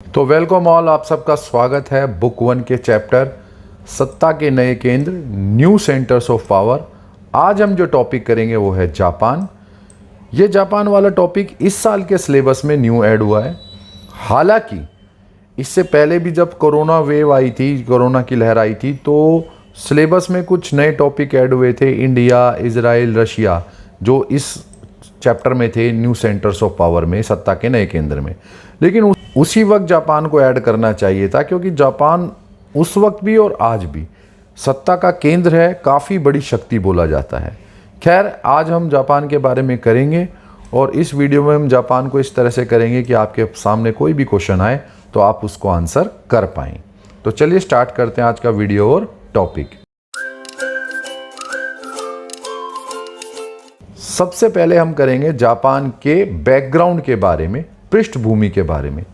तो welcome all, आप सबका स्वागत है बुक 1 के चैप्टर सत्ता के नए केंद्र न्यू सेंटर्स ऑफ पावर। आज हम जो टॉपिक करेंगे वो है जापान। ये जापान वाला टॉपिक इस साल के सिलेबस में न्यू ऐड हुआ है। हालांकि इससे पहले भी जब कोरोना वेव आई थी, कोरोना की लहर आई थी, तो सिलेबस में कुछ नए टॉपिक ऐड हुए थे, इंडिया, इजराइल, रशिया, जो इस चैप्टर में थे न्यू सेंटर्स ऑफ पावर में, सत्ता के नए केंद्र में। लेकिन उसी वक्त जापान को ऐड करना चाहिए था, क्योंकि जापान उस वक्त भी और आज भी सत्ता का केंद्र है, काफ़ी बड़ी शक्ति बोला जाता है। खैर, आज हम जापान के बारे में करेंगे और इस वीडियो में हम जापान को इस तरह से करेंगे कि आपके सामने कोई भी क्वेश्चन आए तो आप उसको आंसर कर पाएँ। तो चलिए स्टार्ट करते हैं आज का वीडियो और टॉपिक। सबसे पहले हम करेंगे जापान के बैकग्राउंड के बारे में, पृष्ठभूमि के बारे में।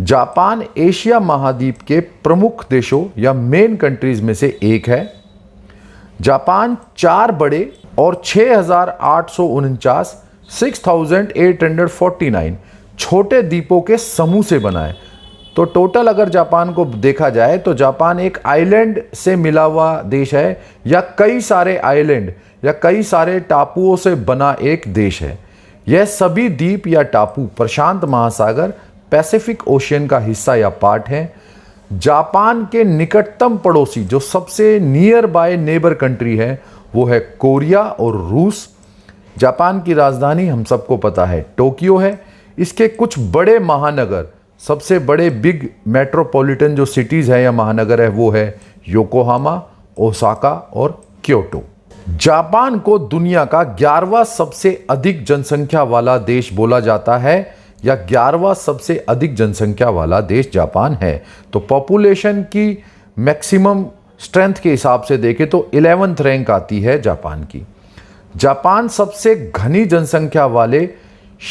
जापान एशिया महाद्वीप के प्रमुख देशों या मेन कंट्रीज में से एक है। जापान 4 बड़े और 6,849 छोटे द्वीपों के समूह से बना है। तो टोटल अगर जापान को देखा जाए तो जापान एक आइलैंड से मिला हुआ देश है, या कई सारे आइलैंड या कई सारे टापुओं से बना एक देश है। यह सभी द्वीप या टापू प्रशांत महासागर, पैसिफिक ओशियन का हिस्सा या पार्ट है। जापान के निकटतम पड़ोसी, जो सबसे नियर बाय नेबर कंट्री है, वो है कोरिया और रूस। जापान की राजधानी हम सबको पता है टोक्यो है। इसके कुछ बड़े महानगर, सबसे बड़े बिग मेट्रोपॉलिटन जो सिटीज़ है या महानगर है, वो है योकोहामा, ओसाका और क्योटो। जापान को दुनिया का 11वां सबसे अधिक जनसंख्या वाला देश बोला जाता है, या 11वां सबसे अधिक जनसंख्या वाला देश जापान है। तो पॉपुलेशन की मैक्सिमम स्ट्रेंथ के हिसाब से देखें तो 11th रैंक आती है जापान की। जापान सबसे घनी जनसंख्या वाले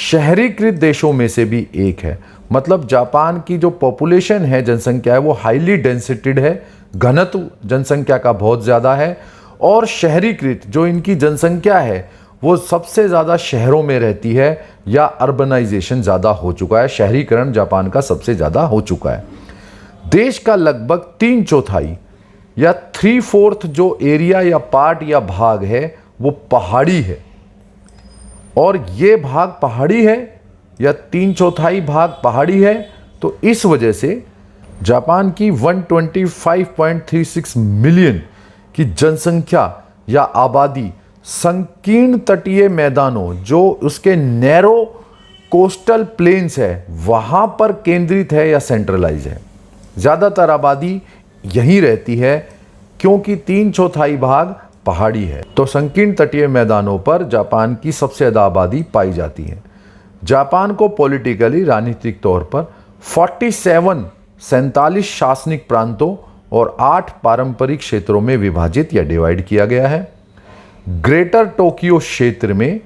शहरीकृत देशों में से भी एक है। मतलब जापान की जो पॉपुलेशन है, जनसंख्या है, वो हाईली डेंसिटेड है, घनत्व जनसंख्या का बहुत ज़्यादा है। और शहरीकृत जो इनकी जनसंख्या है वो सबसे ज़्यादा शहरों में रहती है, या अर्बनाइजेशन ज़्यादा हो चुका है, शहरीकरण जापान का सबसे ज़्यादा हो चुका है। देश का लगभग 3/4 या 3/4 जो एरिया या पार्ट या भाग है वो पहाड़ी है। और ये भाग पहाड़ी है, या 3/4 भाग पहाड़ी है, तो इस वजह से जापान की 125.36 मिलियन की जनसंख्या या आबादी संकीर्ण तटीय मैदानों, जो उसके नैरो कोस्टल प्लेन्स है, वहाँ पर केंद्रित है या सेंट्रलाइज है। ज़्यादातर आबादी यहीं रहती है, क्योंकि 3/4 भाग पहाड़ी है। तो संकीर्ण तटीय मैदानों पर जापान की सबसे ज़्यादा आबादी पाई जाती है। जापान को पॉलिटिकली, राजनीतिक तौर पर 47 शासनिक प्रांतों और 8 पारंपरिक क्षेत्रों में विभाजित या डिवाइड किया गया है। ग्रेटर टोक्यो क्षेत्र में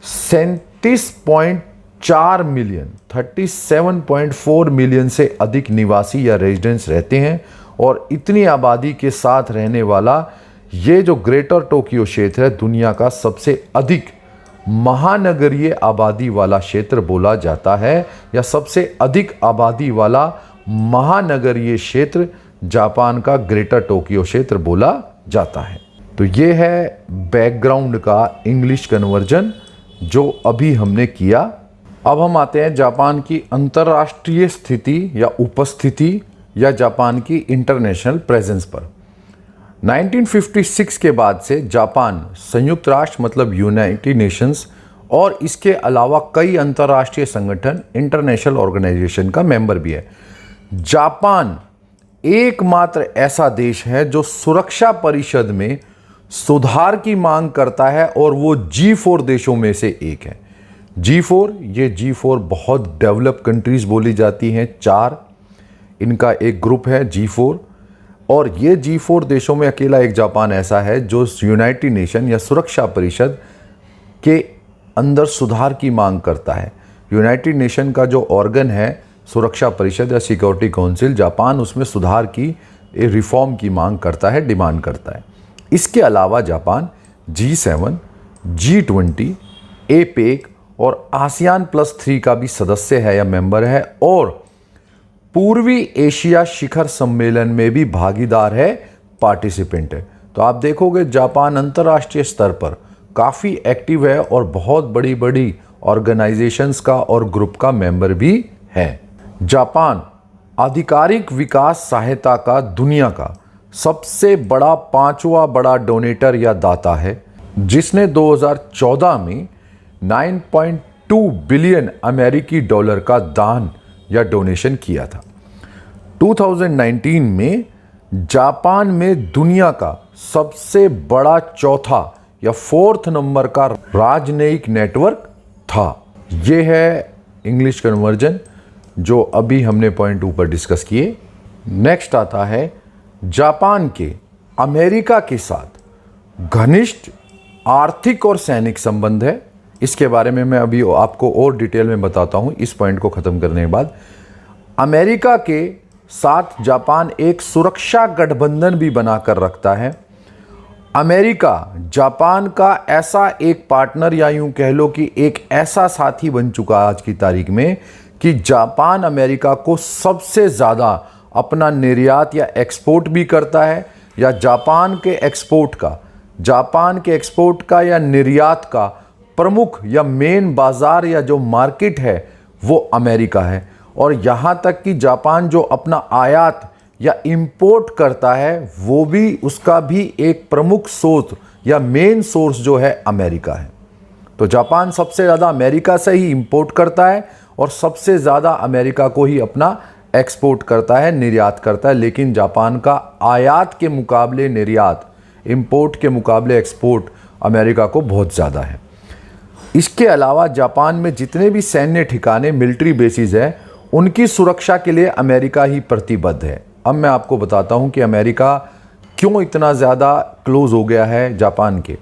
37.4 मिलियन, 37.4 मिलियन से अधिक निवासी या रेजिडेंट्स रहते हैं। और इतनी आबादी के साथ रहने वाला ये जो ग्रेटर टोक्यो क्षेत्र है, दुनिया का सबसे अधिक महानगरीय आबादी वाला क्षेत्र बोला जाता है, या सबसे अधिक आबादी वाला महानगरीय क्षेत्र जापान का ग्रेटर टोक्यो क्षेत्र बोला जाता है। तो ये है बैकग्राउंड का इंग्लिश कन्वर्जन जो अभी हमने किया। अब हम आते हैं जापान की अंतर्राष्ट्रीय स्थिति या उपस्थिति, या जापान की इंटरनेशनल प्रेजेंस पर। 1956 के बाद से जापान संयुक्त राष्ट्र मतलब यूनाइटेड नेशंस और इसके अलावा कई अंतर्राष्ट्रीय संगठन, इंटरनेशनल ऑर्गेनाइजेशन का मेंबर भी है। जापान एकमात्र ऐसा देश है जो सुरक्षा परिषद में सुधार की मांग करता है, और वो G4 देशों में से एक है। G4 बहुत डेवलप कंट्रीज बोली जाती हैं, 4 इनका एक ग्रुप है G4। और ये G4 देशों में अकेला एक जापान ऐसा है जो यूनाइटेड नेशन या सुरक्षा परिषद के अंदर सुधार की मांग करता है। यूनाइटेड नेशन का जो ऑर्गन है, सुरक्षा परिषद या सिक्योरिटी काउंसिल, जापान उसमें सुधार की, रिफॉर्म की मांग करता है, डिमांड करता है। इसके अलावा जापान G7, G20, एपेक और ASEAN+3 का भी सदस्य है या मेंबर है, और पूर्वी एशिया शिखर सम्मेलन में भी भागीदार है, पार्टिसिपेंट है। तो आप देखोगे जापान अंतर्राष्ट्रीय स्तर पर काफ़ी एक्टिव है और बहुत बड़ी बड़ी ऑर्गेनाइजेशंस का और ग्रुप का मेंबर भी है। जापान आधिकारिक विकास सहायता का दुनिया का सबसे बड़ा 5वां बड़ा डोनेटर या दाता है, जिसने 2014 में 9.2 बिलियन अमेरिकी डॉलर का दान या डोनेशन किया था। 2019 में जापान में दुनिया का सबसे बड़ा चौथा या 4th नंबर का राजनयिक नेटवर्क था। ये है इंग्लिश कन्वर्जन जो अभी हमने पॉइंट ऊपर डिस्कस किए। नेक्स्ट आता है जापान के अमेरिका के साथ घनिष्ठ आर्थिक और सैनिक संबंध है। इसके बारे में मैं अभी आपको और डिटेल में बताता हूँ इस पॉइंट को ख़त्म करने के बाद। अमेरिका के साथ जापान एक सुरक्षा गठबंधन भी बनाकर रखता है। अमेरिका जापान का ऐसा एक पार्टनर या यूं कह लो कि एक ऐसा साथी बन चुका आज की तारीख में कि जापान अमेरिका को सबसे ज़्यादा अपना निर्यात या एक्सपोर्ट भी करता है, या जापान के एक्सपोर्ट का या निर्यात का प्रमुख या मेन बाज़ार या जो मार्केट है वो अमेरिका है। और यहाँ तक कि जापान जो अपना आयात या इंपोर्ट करता है वो भी उसका भी एक प्रमुख सोर्स या मेन सोर्स जो है अमेरिका है। तो जापान सबसे ज़्यादा अमेरिका से ही इंपोर्ट करता है और सबसे ज़्यादा अमेरिका को ही अपना एक्सपोर्ट करता है, निर्यात करता है। लेकिन जापान का आयात के मुकाबले निर्यात, इंपोर्ट के मुकाबले एक्सपोर्ट अमेरिका को बहुत ज़्यादा है। इसके अलावा जापान में जितने भी सैन्य ठिकाने, मिलिट्री बेसिस है, उनकी सुरक्षा के लिए अमेरिका ही प्रतिबद्ध है। अब मैं आपको बताता हूं कि अमेरिका क्यों इतना ज़्यादा क्लोज हो गया है जापान के।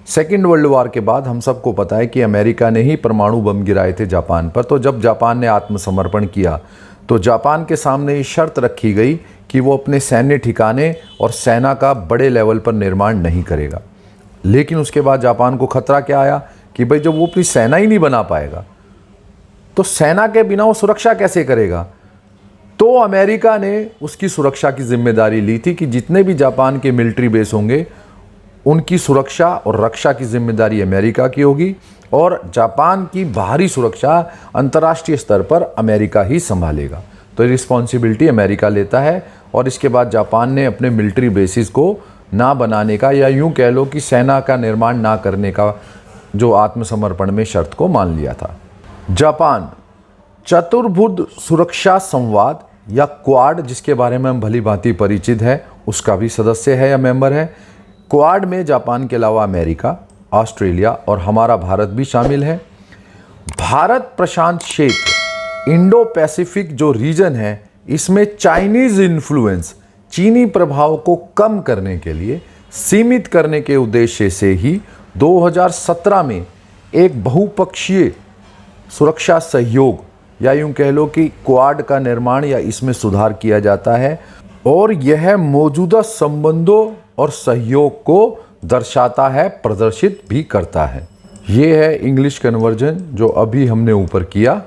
सेकेंड वर्ल्ड वॉर के बाद हम सबको पता है कि अमेरिका ने ही परमाणु बम गिराए थे जापान पर। तो जब जापान ने आत्मसमर्पण किया तो जापान के सामने ये शर्त रखी गई कि वो अपने सैन्य ठिकाने और सेना का बड़े लेवल पर निर्माण नहीं करेगा। लेकिन उसके बाद जापान को खतरा क्या आया कि भाई जब वो अपनी सेना ही नहीं बना पाएगा तो सेना के बिना वो सुरक्षा कैसे करेगा। तो अमेरिका ने उसकी सुरक्षा की जिम्मेदारी ली थी कि जितने भी जापान के मिलिट्री बेस होंगे उनकी सुरक्षा और रक्षा की जिम्मेदारी अमेरिका की होगी और जापान की बाहरी सुरक्षा अंतर्राष्ट्रीय स्तर पर अमेरिका ही संभालेगा। तो ये रिस्पॉन्सिबिलिटी अमेरिका लेता है। और इसके बाद जापान ने अपने मिलिट्री बेसिस को ना बनाने का या यूं कह लो कि सेना का निर्माण ना करने का जो आत्मसमर्पण में शर्त को मान लिया था। जापान चतुर्भुज सुरक्षा संवाद या क्वाड, जिसके बारे में हम भली भांति परिचित है, उसका भी सदस्य है या मेंबर है। क्वाड में जापान के अलावा अमेरिका, ऑस्ट्रेलिया और हमारा भारत भी शामिल है। भारत प्रशांत क्षेत्र, इंडो पैसिफिक जो रीजन है, इसमें चाइनीज इन्फ्लुएंस, चीनी प्रभाव को कम करने के लिए, सीमित करने के उद्देश्य से ही 2017 में एक बहुपक्षीय सुरक्षा सहयोग या यूं कह लो कि क्वाड का निर्माण या इसमें सुधार किया जाता है। और यह मौजूदा संबंधों और सहयोग को दर्शाता है, प्रदर्शित भी करता है। ये है इंग्लिश कन्वर्जन जो अभी हमने ऊपर किया।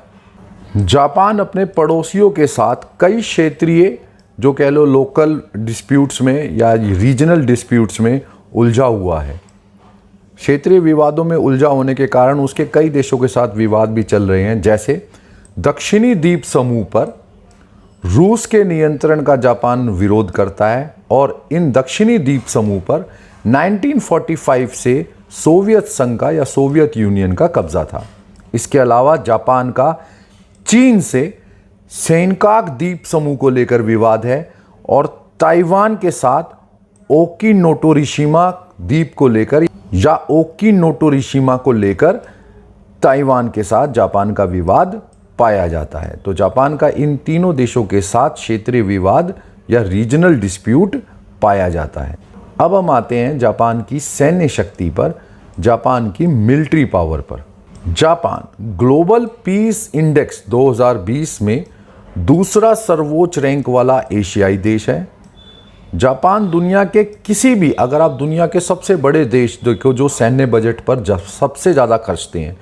जापान अपने पड़ोसियों के साथ कई क्षेत्रीय जो कह लो लोकल डिस्प्यूट्स में या रीजनल डिस्प्यूट्स में उलझा हुआ है। क्षेत्रीय विवादों में उलझा होने के कारण उसके कई देशों के साथ विवाद भी चल रहे हैं। जैसे दक्षिणी द्वीप समूह पर रूस के नियंत्रण का जापान विरोध करता है और इन दक्षिणी द्वीप समूह पर 1945 से सोवियत संघ का या सोवियत यूनियन का कब्जा था। इसके अलावा जापान का चीन से सेनकाक द्वीप समूह को लेकर विवाद है और ताइवान के साथ ओकिनोटोरिशिमा द्वीप को लेकर या ओकिनोटोरिशिमा को लेकर ताइवान के साथ जापान का विवाद पाया जाता है। तो जापान का इन तीनों देशों के साथ क्षेत्रीय विवाद या रीजनल डिस्प्यूट पाया जाता है। अब हम आते हैं जापान की सैन्य शक्ति पर, जापान की मिलिट्री पावर पर। जापान ग्लोबल पीस इंडेक्स 2020 में दूसरा सर्वोच्च रैंक वाला एशियाई देश है। जापान दुनिया के किसी भी, अगर आप दुनिया के सबसे बड़े देश देखो जो सैन्य बजट पर सबसे ज़्यादा खर्चते हैं,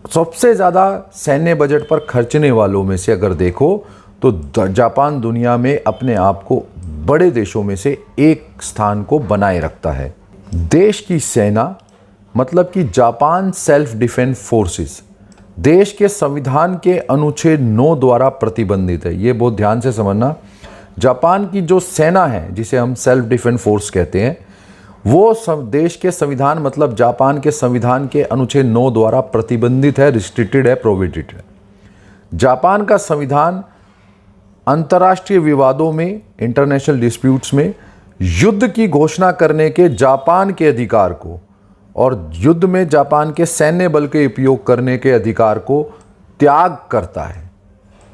सबसे ज़्यादा सैन्य बजट पर खर्चने वालों में से अगर देखो तो जापान दुनिया में अपने आप को बड़े देशों में से एक स्थान को बनाए रखता है। देश की सेना मतलब कि जापान सेल्फ डिफेंस फोर्सेस देश के संविधान के अनुच्छेद 9 द्वारा प्रतिबंधित है। ये बहुत ध्यान से समझना, जापान की जो सेना है जिसे हम सेल्फ डिफेंस फोर्स कहते हैं, वो देश के संविधान मतलब जापान के संविधान के अनुच्छेद 9 द्वारा प्रतिबंधित है, रिस्ट्रिक्टेड है, प्रोहिबिटेड है। जापान का संविधान अंतर्राष्ट्रीय विवादों में, इंटरनेशनल डिस्प्यूट्स में युद्ध की घोषणा करने के जापान के अधिकार को और युद्ध में जापान के सैन्य बल के उपयोग करने के अधिकार को त्याग करता है।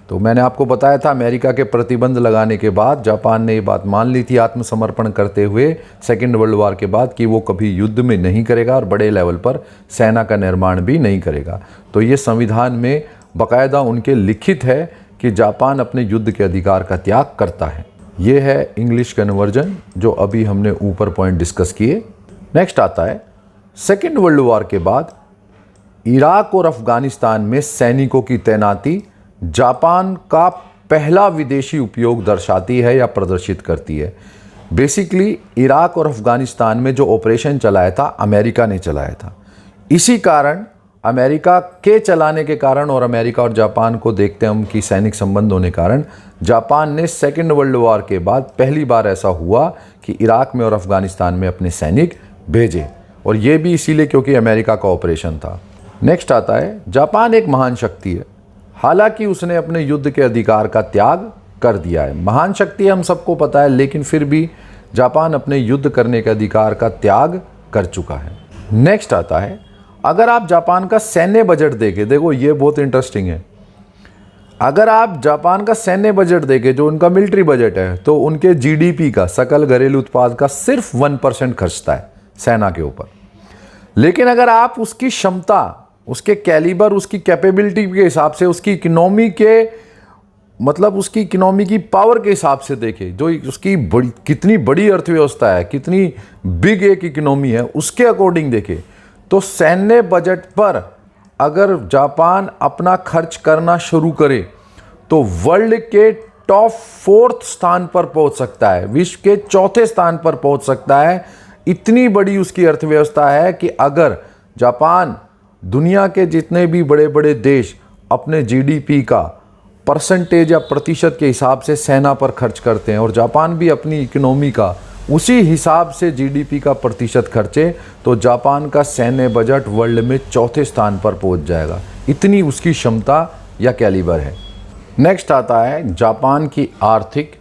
तो मैंने आपको बताया था अमेरिका के प्रतिबंध लगाने के बाद जापान ने ये बात मान ली थी आत्मसमर्पण करते हुए सेकेंड वर्ल्ड वॉर के बाद कि वो कभी युद्ध में नहीं करेगा और बड़े लेवल पर सेना का निर्माण भी नहीं करेगा। तो ये संविधान में बाकायदा उनके लिखित है कि जापान अपने युद्ध के अधिकार का त्याग करता है। ये है इंग्लिश कन्वर्जन जो अभी हमने ऊपर पॉइंट डिस्कस किए। नेक्स्ट आता है सेकेंड वर्ल्ड वॉर के बाद इराक और अफगानिस्तान में सैनिकों की तैनाती जापान का पहला विदेशी उपयोग दर्शाती है या प्रदर्शित करती है। बेसिकली इराक और अफगानिस्तान में जो ऑपरेशन चलाया था अमेरिका ने चलाया था। इसी कारण अमेरिका के चलाने के कारण और अमेरिका और जापान को देखते हम कि सैनिक संबंध होने कारण जापान ने सेकेंड वर्ल्ड वॉर के बाद पहली बार ऐसा हुआ कि इराक में और अफगानिस्तान में अपने सैनिक भेजे, और ये भी इसीलिए क्योंकि अमेरिका का ऑपरेशन था। नेक्स्ट आता है जापान एक महान शक्ति है, हालांकि उसने अपने युद्ध के अधिकार का त्याग कर दिया है। महान शक्ति हम सबको पता है, लेकिन फिर भी जापान अपने युद्ध करने के अधिकार का त्याग कर चुका है। नेक्स्ट आता है अगर आप जापान का सैन्य बजट देखें, देखो ये बहुत इंटरेस्टिंग है। अगर आप जापान का सैन्य बजट देखें जो उनका मिलिट्री बजट है, तो उनके जीडीपी का, सकल घरेलू उत्पाद का सिर्फ 1% खर्चता है सेना के ऊपर। लेकिन अगर आप उसकी क्षमता, उसके कैलिबर, उसकी कैपेबिलिटी के हिसाब से, उसकी इकोनॉमी के मतलब उसकी इकोनॉमी की पावर के हिसाब से देखें, जो उसकी कितनी बड़ी अर्थव्यवस्था है, कितनी बिग एक इकोनॉमी है, उसके अकॉर्डिंग देखें तो सैन्य बजट पर अगर जापान अपना खर्च करना शुरू करे तो वर्ल्ड के टॉप 4th स्थान पर पहुंच सकता है, विश्व के 4थे स्थान पर पहुंच सकता है। इतनी बड़ी उसकी अर्थव्यवस्था है कि अगर जापान दुनिया के जितने भी बड़े बड़े देश अपने जीडीपी का परसेंटेज या प्रतिशत के हिसाब से सेना पर खर्च करते हैं और जापान भी अपनी इकोनॉमी का उसी हिसाब से जीडीपी का प्रतिशत खर्चे, तो जापान का सैन्य बजट वर्ल्ड में 4थे स्थान पर पहुंच जाएगा। इतनी उसकी क्षमता या कैलिबर है। नेक्स्ट आता है जापान की आर्थिक,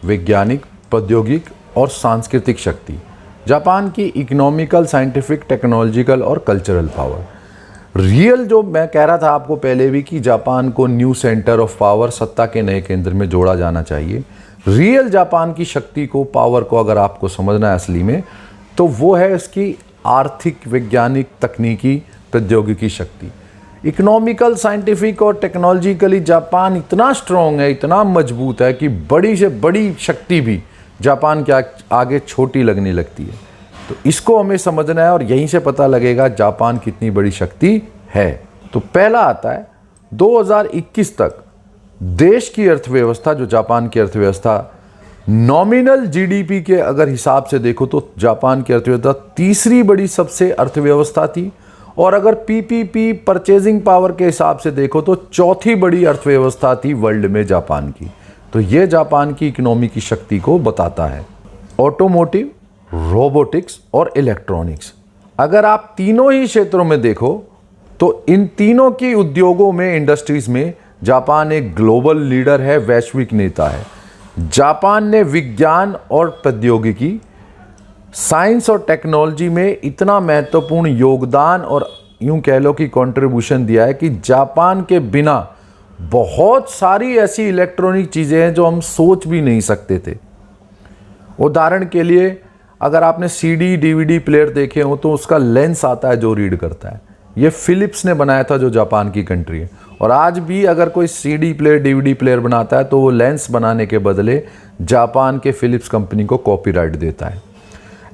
वैज्ञानिक, प्रौद्योगिक और सांस्कृतिक शक्ति। जापान की इकोनॉमिकल, साइंटिफिक, टेक्नोलॉजिकल और कल्चरल पावर। रियल जो मैं कह रहा था आपको पहले भी कि जापान को न्यू सेंटर ऑफ पावर, सत्ता के नए केंद्र में जोड़ा जाना चाहिए। रियल जापान की शक्ति को, पावर को अगर आपको समझना है असली में, तो वो है इसकी आर्थिक, वैज्ञानिक, तकनीकी, प्रौद्योगिकी शक्ति। इकोनॉमिकल, साइंटिफिक और टेक्नोलॉजिकली जापान इतना स्ट्रॉन्ग है, इतना मजबूत है कि बड़ी से बड़ी शक्ति भी जापान के आगे छोटी लगने लगती है। तो इसको हमें समझना है और यहीं से पता लगेगा जापान कितनी बड़ी शक्ति है। तो पहला आता है 2021 तक देश की अर्थव्यवस्था, जो जापान की अर्थव्यवस्था नॉमिनल जीडीपी के अगर हिसाब से देखो तो जापान की अर्थव्यवस्था तीसरी बड़ी सबसे अर्थव्यवस्था थी, और अगर पीपीपी परचेजिंग पावर के हिसाब से देखो तो चौथी बड़ी अर्थव्यवस्था थी वर्ल्ड में जापान की। तो ये जापान की इकोनॉमी की शक्ति को बताता है। ऑटोमोटिव, रोबोटिक्स और इलेक्ट्रॉनिक्स, अगर आप तीनों ही क्षेत्रों में देखो तो इन तीनों की उद्योगों में, इंडस्ट्रीज में जापान एक ग्लोबल लीडर है, वैश्विक नेता है। जापान ने विज्ञान और प्रौद्योगिकी, साइंस और टेक्नोलॉजी में इतना महत्वपूर्ण योगदान और यूं कह लो कि कंट्रीब्यूशन दिया है कि जापान के बिना बहुत सारी ऐसी इलेक्ट्रॉनिक चीज़ें हैं जो हम सोच भी नहीं सकते थे। उदाहरण के लिए अगर आपने सीडी, डीवीडी प्लेयर देखे हो तो उसका लेंस आता है जो रीड करता है, ये फिलिप्स ने बनाया था जो जापान की कंट्री है। और आज भी अगर कोई सीडी प्लेयर, डीवीडी प्लेयर बनाता है तो वो लेंस बनाने के बदले जापान के फिलिप्स कंपनी को कॉपीराइट देता है।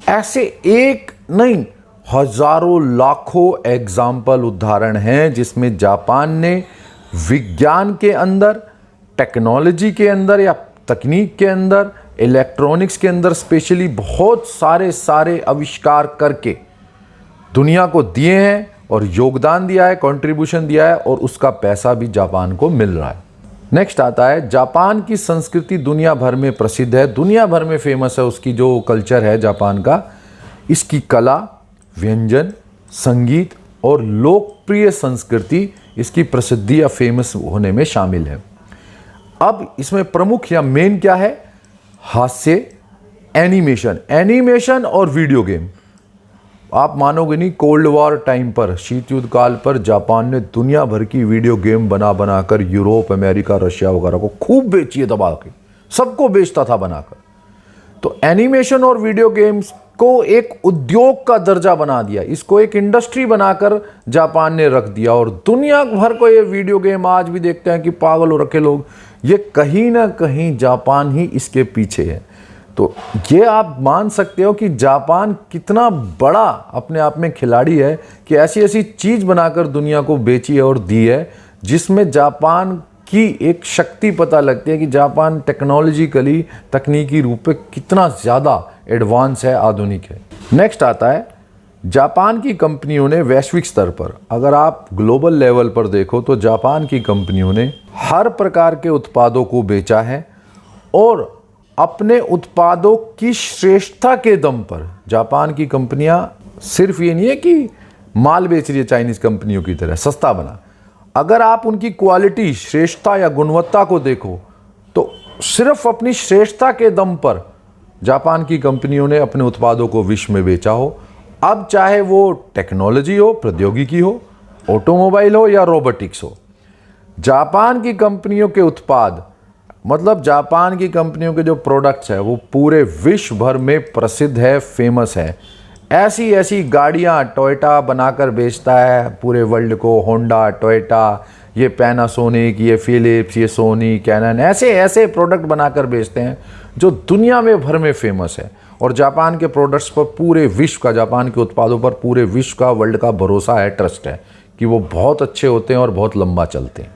ऐसे एक नहीं, हजारों लाखों एग्जाम्पल, उदाहरण हैं जिसमें जापान ने विज्ञान के अंदर, टेक्नोलॉजी के अंदर या तकनीक के अंदर, इलेक्ट्रॉनिक्स के अंदर स्पेशली बहुत सारे आविष्कार करके दुनिया को दिए हैं और योगदान दिया है, कंट्रीब्यूशन दिया है, और उसका पैसा भी जापान को मिल रहा है। नेक्स्ट आता है, जापान की संस्कृति दुनिया भर में प्रसिद्ध है, दुनिया भर में फेमस है। उसकी जो कल्चर है जापान का, इसकी कला, व्यंजन, संगीत और लोकप्रिय संस्कृति इसकी प्रसिद्धि या फेमस होने में शामिल है। अब इसमें प्रमुख या मेन क्या है? हास्य, एनिमेशन और वीडियो गेम। आप मानोगे नहीं, कोल्ड वॉर टाइम पर, शीत युद्ध काल पर जापान ने दुनिया भर की वीडियो गेम बनाकर यूरोप, अमेरिका, रशिया वगैरह को खूब बेची है, दबा के सबको बेचता था बनाकर। तो एनिमेशन और वीडियो गेम्स को एक उद्योग का दर्जा बना दिया, इसको एक इंडस्ट्री बनाकर जापान ने रख दिया। और दुनिया भर को ये वीडियो गेम आज भी देखते हैं कि पागल हो रखे लोग, ये कहीं ना कहीं जापान ही इसके पीछे है। तो ये आप मान सकते हो कि जापान कितना बड़ा अपने आप में खिलाड़ी है कि ऐसी ऐसी चीज़ बनाकर दुनिया को बेची है और दी है, जिसमें जापान की एक शक्ति पता लगती है कि जापान टेक्नोलॉजिकली, तकनीकी रूप में कितना ज़्यादा एडवांस है, आधुनिक है। नेक्स्ट आता है, जापान की कंपनियों ने वैश्विक स्तर पर, अगर आप ग्लोबल लेवल पर देखो तो जापान की कंपनियों ने हर प्रकार के उत्पादों को बेचा है, और अपने उत्पादों की श्रेष्ठता के दम पर जापान की कंपनियां सिर्फ ये नहीं है कि माल बेच रही है चाइनीज़ कंपनियों की तरह सस्ता बना, अगर आप उनकी क्वालिटी, श्रेष्ठता या गुणवत्ता को देखो तो सिर्फ अपनी श्रेष्ठता के दम पर जापान की कंपनियों ने अपने उत्पादों को विश्व में बेचा हो। अब चाहे वो टेक्नोलॉजी हो, प्रौद्योगिकी हो, ऑटोमोबाइल हो या रोबोटिक्स हो, जापान की कंपनियों के उत्पाद, मतलब जापान की कंपनियों के जो प्रोडक्ट्स है वो पूरे विश्व भर में प्रसिद्ध है, फेमस है। ऐसी ऐसी गाड़ियाँ टोयोटा बनाकर बेचता है पूरे वर्ल्ड को, होंडा, टोयोटा, ये पैनासोनिक, ये फिलिप्स, ये सोनी, कैनन, ऐसे ऐसे प्रोडक्ट बनाकर बेचते हैं जो दुनिया में भर में फेमस है। और जापान के प्रोडक्ट्स पर पूरे विश्व का, जापान के उत्पादों पर पूरे विश्व का, वर्ल्ड का भरोसा है, ट्रस्ट है कि वो बहुत अच्छे होते हैं और बहुत लंबा चलते हैं।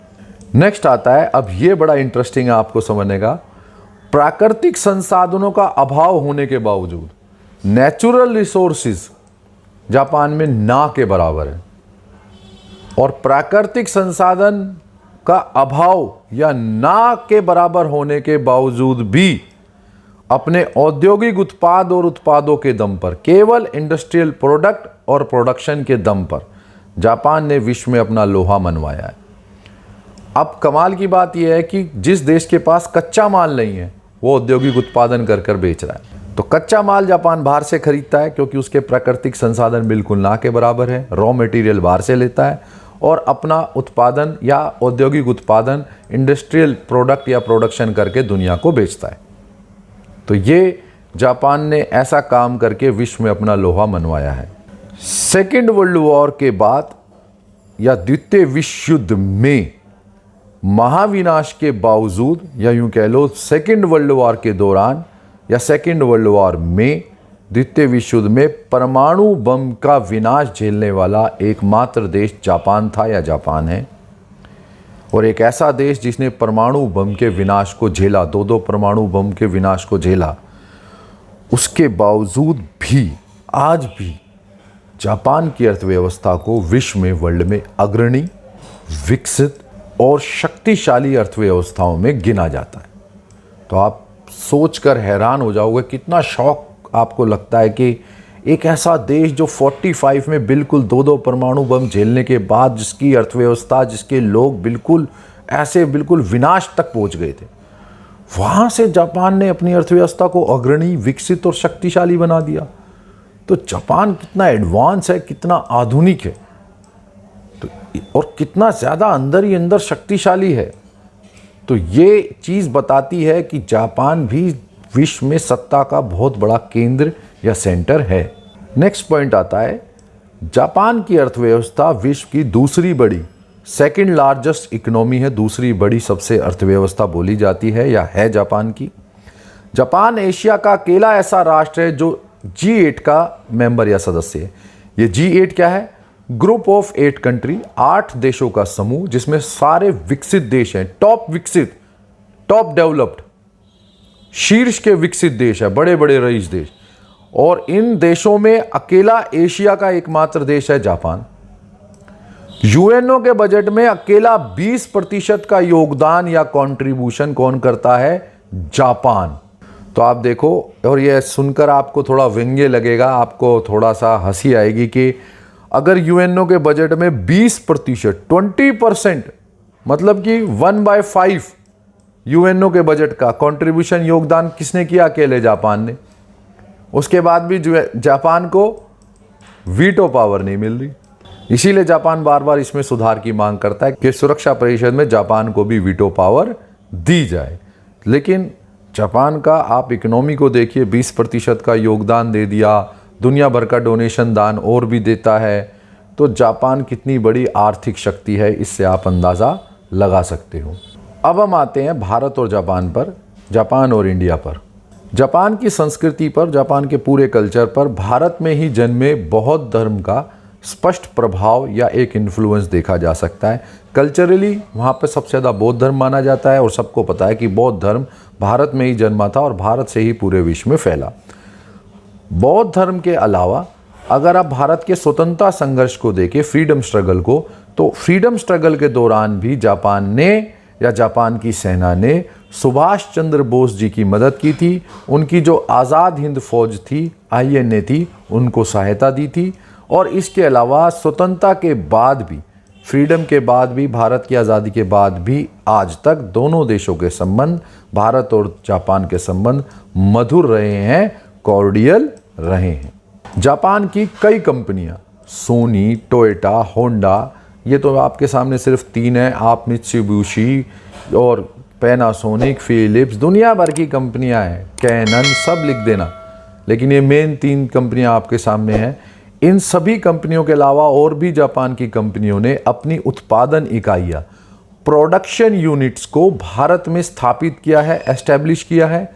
नेक्स्ट आता है, अब ये बड़ा इंटरेस्टिंग है आपको समझने का, प्राकृतिक संसाधनों का अभाव होने के बावजूद नेचुरल रिसोर्सेज जापान में ना के बराबर है। और प्राकृतिक संसाधन का अभाव या ना के बराबर होने के बावजूद भी अपने औद्योगिक उत्पाद और उत्पादों के दम पर, केवल इंडस्ट्रियल प्रोडक्ट और प्रोडक्शन के दम पर जापान ने विश्व में अपना लोहा मनवाया है। अब कमाल की बात यह है कि जिस देश के पास कच्चा माल नहीं है वो औद्योगिक उत्पादन कर बेच रहा है। तो कच्चा माल जापान बाहर से खरीदता है क्योंकि उसके प्राकृतिक संसाधन बिल्कुल ना के बराबर है, रॉ मटेरियल बाहर से लेता है और अपना उत्पादन या औद्योगिक उत्पादन, इंडस्ट्रियल प्रोडक्ट या प्रोडक्शन करके दुनिया को बेचता है। तो ये जापान ने ऐसा काम करके विश्व में अपना लोहा मनवाया है। सेकेंड वर्ल्ड वॉर के बाद या द्वितीय विश्व युद्ध में महाविनाश के बावजूद, या यूं कह लो सेकेंड वर्ल्ड वॉर के दौरान या सेकेंड वर्ल्ड वॉर में, द्वितीय विश्व युद्ध में परमाणु बम का विनाश झेलने वाला एकमात्र देश जापान था या जापान है। और एक ऐसा देश जिसने परमाणु बम के विनाश को झेला, दो परमाणु बम के विनाश को झेला, उसके बावजूद भी आज भी जापान की अर्थव्यवस्था को विश्व में, वर्ल्ड में अग्रणी, विकसित और शक्तिशाली अर्थव्यवस्थाओं में गिना जाता है। तो आप सोचकर हैरान हो जाओगे, कितना शौक आपको लगता है कि एक ऐसा देश जो 45 में बिल्कुल दो परमाणु बम झेलने के बाद जिसकी अर्थव्यवस्था, जिसके लोग बिल्कुल ऐसे बिल्कुल विनाश तक पहुंच गए थे, वहाँ से जापान ने अपनी अर्थव्यवस्था को अग्रणी, विकसित और शक्तिशाली बना दिया। तो जापान कितना एडवांस है, कितना आधुनिक है, तो और कितना ज़्यादा अंदर ही अंदर शक्तिशाली है। तो ये चीज़ बताती है कि जापान भी विश्व में सत्ता का बहुत बड़ा केंद्र या सेंटर है। नेक्स्ट पॉइंट आता है, जापान की अर्थव्यवस्था विश्व की दूसरी बड़ी, सेकंड लार्जेस्ट इकोनॉमी है, दूसरी बड़ी सबसे अर्थव्यवस्था बोली जाती है या है जापान की। जापान एशिया का अकेला ऐसा राष्ट्र है जो G8 का मेंबर या सदस्य है। ये G8 क्या है? ग्रुप ऑफ 8 कंट्री, 8 देशों का समूह जिसमें सारे विकसित देश हैं, टॉप विकसित टॉप डेवलप्ड, शीर्ष के विकसित देश है, बड़े बड़े रईस देश। और इन देशों में अकेला एशिया का एकमात्र देश है जापान। यूएनओ के बजट में अकेला 20% का योगदान या कंट्रीब्यूशन कौन करता है? जापान। तो आप देखो, और यह सुनकर आपको थोड़ा व्यंग्य लगेगा, आपको थोड़ा सा हंसी आएगी कि अगर यूएनओ के बजट में 20%, 20%, मतलब कि 1/5 यूएनओ के बजट का कंट्रीब्यूशन योगदान किसने किया? अकेले जापान ने। उसके बाद भी जापान को वीटो पावर नहीं मिल रही। इसीलिए जापान बार बार इसमें सुधार की मांग करता है कि सुरक्षा परिषद में जापान को भी वीटो पावर दी जाए। लेकिन जापान का आप इकोनॉमी को देखिए, 20% का योगदान दे दिया, दुनिया भर का डोनेशन दान और भी देता है। तो जापान कितनी बड़ी आर्थिक शक्ति है, इससे आप अंदाज़ा लगा सकते हो। अब हम आते हैं भारत और जापान पर, जापान और इंडिया पर। जापान की संस्कृति पर, जापान के पूरे कल्चर पर भारत में ही जन्मे बौद्ध धर्म का स्पष्ट प्रभाव या एक इन्फ्लुएंस देखा जा सकता है। कल्चरली वहाँ पर सबसे ज़्यादा बौद्ध धर्म माना जाता है और सबको पता है कि बौद्ध धर्म भारत में ही जन्मा था और भारत से ही पूरे विश्व में फैला। बौद्ध धर्म के अलावा अगर आप भारत के स्वतंत्रता संघर्ष को देखें, फ्रीडम स्ट्रगल को, तो फ्रीडम स्ट्रगल के दौरान भी जापान ने या जापान की सेना ने सुभाष चंद्र बोस जी की मदद की थी। उनकी जो आज़ाद हिंद फौज थी, आईएनए थी, उनको सहायता दी थी। और इसके अलावा स्वतंत्रता के बाद भी, फ्रीडम के बाद भी, भारत की आज़ादी के बाद भी आज तक दोनों देशों के संबंध, भारत और जापान के संबंध मधुर रहे हैं, कॉर्डियल रहे हैं। जापान की कई कंपनियां, सोनी, टोयोटा, होंडा, ये तो आपके सामने सिर्फ 3 हैं। आप मित्सुबिशी और पैनासोनिक, फिलिप्स, दुनिया भर की कंपनियां हैं, कैनन, सब लिख देना, लेकिन ये मेन 3 कंपनियां आपके सामने हैं। इन सभी कंपनियों के अलावा और भी जापान की कंपनियों ने अपनी उत्पादन इकाइयाँ, प्रोडक्शन यूनिट्स को भारत में स्थापित किया है, एस्टैब्लिश किया है।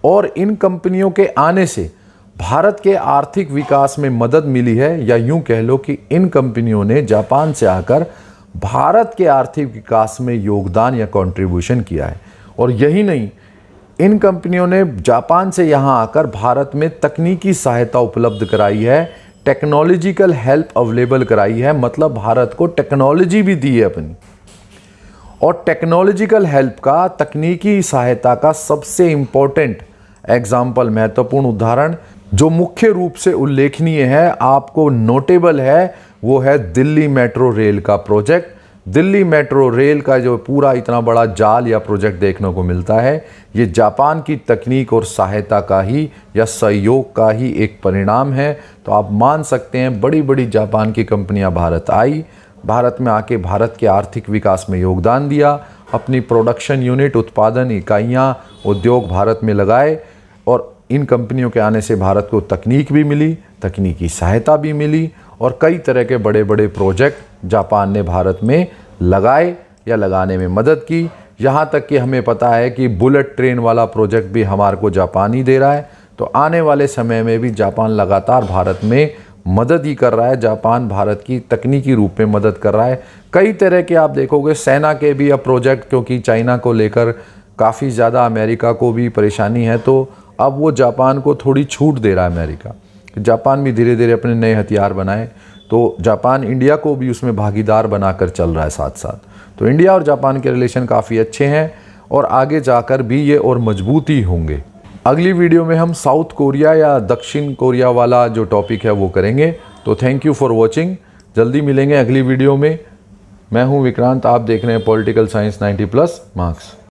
और इन कंपनियों के आने से भारत के आर्थिक विकास में मदद मिली है, या यूं कह लो कि इन कंपनियों ने जापान से आकर भारत के आर्थिक विकास में योगदान या कंट्रीब्यूशन किया है। और यही नहीं, इन कंपनियों ने जापान से यहाँ आकर भारत में तकनीकी सहायता उपलब्ध कराई है, टेक्नोलॉजिकल हेल्प अवेलेबल कराई है, मतलब भारत को टेक्नोलॉजी भी दी है अपनी। और टेक्नोलॉजिकल हेल्प का, तकनीकी सहायता का सबसे इम्पोर्टेंट एग्जाम्पल, महत्वपूर्ण उदाहरण जो मुख्य रूप से उल्लेखनीय है, आपको नोटेबल है, वो है दिल्ली मेट्रो रेल का प्रोजेक्ट। दिल्ली मेट्रो रेल का जो पूरा इतना बड़ा जाल या प्रोजेक्ट देखने को मिलता है, ये जापान की तकनीक और सहायता का ही या सहयोग का ही एक परिणाम है। तो आप मान सकते हैं बड़ी बड़ी जापान की कंपनियां भारत आई, भारत में आके भारत के आर्थिक विकास में योगदान दिया, अपनी प्रोडक्शन यूनिट, उत्पादन इकाइयां, उद्योग भारत में लगाए। और इन कंपनियों के आने से भारत को तकनीक भी मिली, तकनीकी सहायता भी मिली, और कई तरह के बड़े बड़े प्रोजेक्ट जापान ने भारत में लगाए या लगाने में मदद की। यहाँ तक कि हमें पता है कि बुलेट ट्रेन वाला प्रोजेक्ट भी हमारे को जापान ही दे रहा है। तो आने वाले समय में भी जापान लगातार भारत में मदद ही कर रहा है, जापान भारत की तकनीकी रूप में मदद कर रहा है। कई तरह के आप देखोगे सेना के भी अब प्रोजेक्ट, क्योंकि चाइना को लेकर काफ़ी ज़्यादा अमेरिका को भी परेशानी है, तो अब वो जापान को थोड़ी छूट दे रहा है अमेरिका। जापान भी धीरे धीरे अपने नए हथियार बनाए, तो जापान इंडिया को भी उसमें भागीदार बनाकर चल रहा है साथ साथ। तो इंडिया और जापान के रिलेशन काफ़ी अच्छे हैं और आगे जाकर भी ये और मजबूत ही होंगे। अगली वीडियो में हम साउथ कोरिया या दक्षिण कोरिया वाला जो टॉपिक है वो करेंगे। तो थैंक यू फॉर वॉचिंग, जल्दी मिलेंगे अगली वीडियो में। मैं हूँ विक्रांत, आप देख रहे हैं पॉलिटिकल साइंस 90+ मार्क्स।